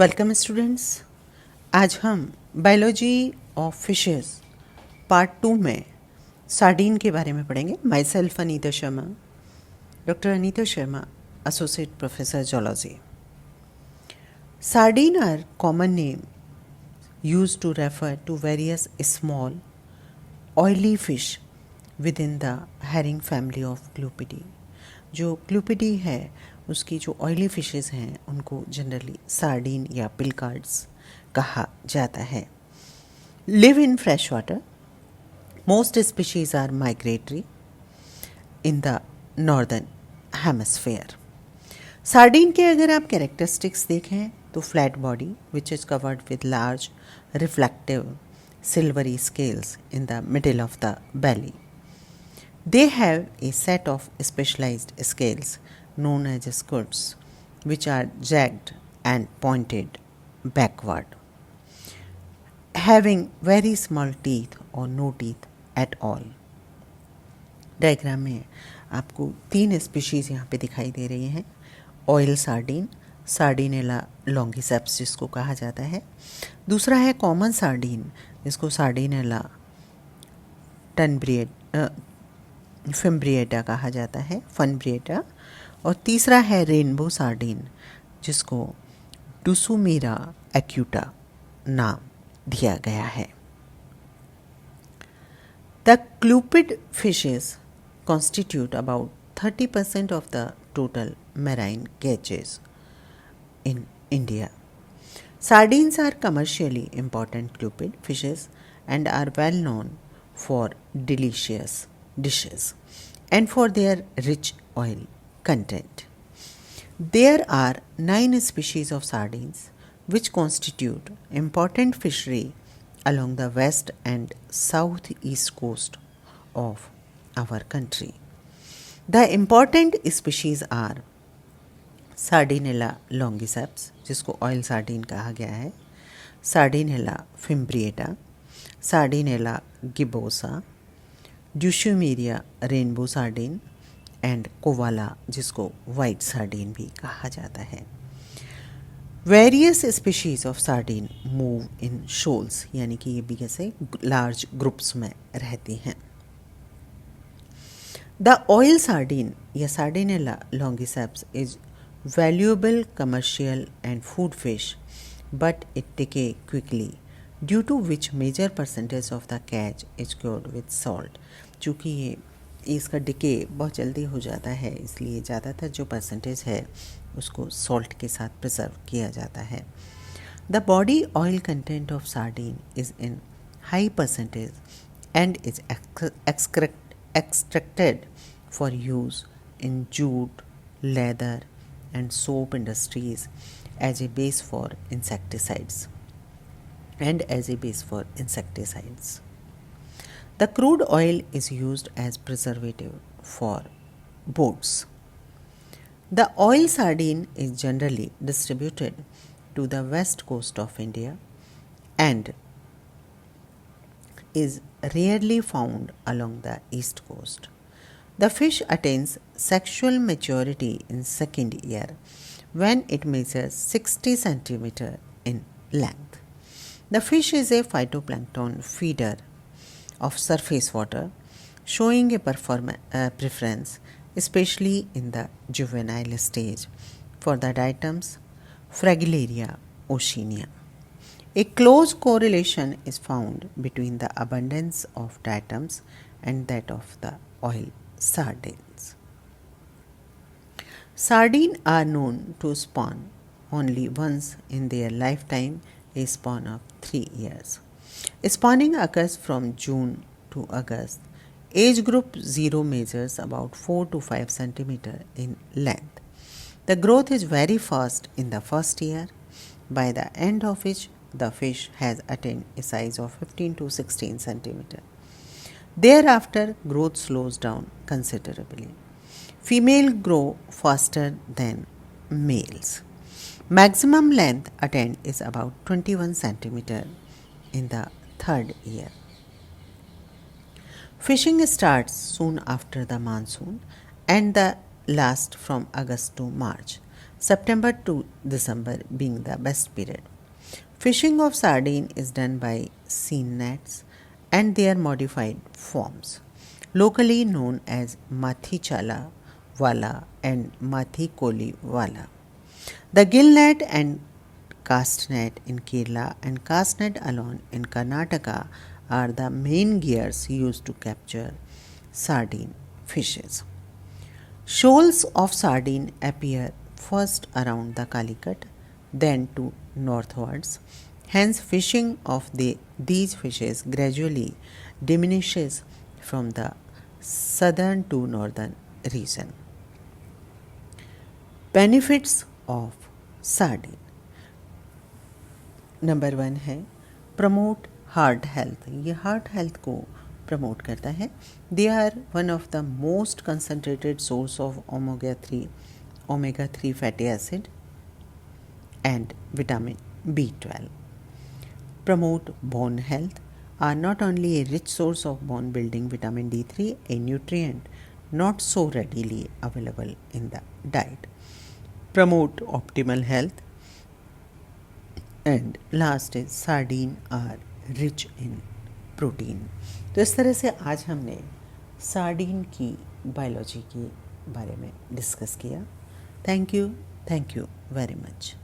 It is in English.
Welcome students. आज हम biology of fishes part 2 में सार्डीन के बारे में पढ़ेंगे। Myself Anita Sharma, doctor Anita Sharma, associate professor zoology. Sardine are common name used to refer to various small oily fish within the herring family of Clupidae। जो क्लूपिडी है उसकी जो ऑयली फिशेस हैं उनको जनरली सार्डीन या पिलकार्ड्स कहा जाता है। Live in fresh water, most species are migratory in the northern hemisphere. Sardine के अगर आप कैरेक्टरिस्टिक्स देखें तो flat body which is covered with large reflective silvery scales in the middle of the belly. They have a set of specialized scales known as scutes, which are jagged and pointed backward, having very small teeth or no teeth at all. Diagram में आपको 3 species यहाँ पे दिखाई दे रही हैं। Oil sardine, सार्डिनेला longiceps जिसको कहा जाता है। दूसरा है कॉमन सार्डीन जिसको सार्डिनेला फिम्ब्रिएटा कहा जाता है, फनब्रिएटा। और तीसरा है रेनबो सार्डीन जिसको डुसुमीरा एक्यूटा नाम दिया गया है। The clupeid fishes constitute about 30% of the total marine catches in India. Sardines are commercially important clupid fishes and are well known for delicious dishes and for their rich oil content. There are 9 species of sardines which constitute important fishery along the west and southeast coast of our country. The important species are Sardinella longiceps जिसको oil sardine कहा गया है, Sardinella fimbriata, Sardinella gibbosa, Dussumieria rainbow sardine and Kowala जिसको white sardine भी कहा जाता है। Various species of sardine move in shoals, यानी कि ये भी कैसे लार्ज ग्रुप्स में रहती हैं। The oil sardine या Sardinella longiceps is valuable commercial and food fish, but it decay quickly, due to which major percentage of the catch is cured with salt। चूँकि ये इसका डिके बहुत जल्दी हो जाता है इसलिए ज़्यादातर जो परसेंटेज है उसको सॉल्ट के साथ प्रिजर्व किया जाता है। The body oil content of sardine is in high percentage and is extracted for use in jute, leather and soap industries as a base for insecticides The crude oil is used as preservative for boats. The oil sardine is generally distributed to the west coast of India and is rarely found along the east coast. The fish attains sexual maturity in second year when it measures 60 cm in length. The fish is a phytoplankton feeder of surface water, showing a preference, especially in the juvenile stage, for the diatoms Fragillaria oceanea. A close correlation is found between the abundance of diatoms and that of the oil sardines. Sardines are known to spawn only once in their lifetime, a span of 3 years. Spawning occurs from June to August. Age group 0 measures about 4 to 5 cm in length. The growth is very fast in the first year, by the end of which the fish has attained a size of 15 to 16 cm. Thereafter, growth slows down considerably. Females grow faster than males. Maximum length attained is about 21 cm in the third year. Fishing starts soon after the monsoon and lasts from August to March. September to December being the best period. Fishing of sardine is done by seine nets and their modified forms, locally known as Mathi Chala Wala and Mathi Koli Wala. The gill net and cast net in Kerala and cast net alone in Karnataka are the main gears used to capture sardine fishes. Shoals of sardine appear first around the Calicut, then to northwards. Hence, fishing of these fishes gradually diminishes from the southern to northern region. Benefits of sardine. Number 1 है promote heart health. ये heart health को promote करता है. They are one of the most concentrated source of omega 3 fatty acid and vitamin B12. Promote bone health, are not only a rich source of bone building vitamin D3, a nutrient not so readily available in the diet. Promote optimal health, and last is sardine are rich in protein. तो इस तरह से आज हमने sardine की biology के बारे में डिस्कस किया. Thank you very much.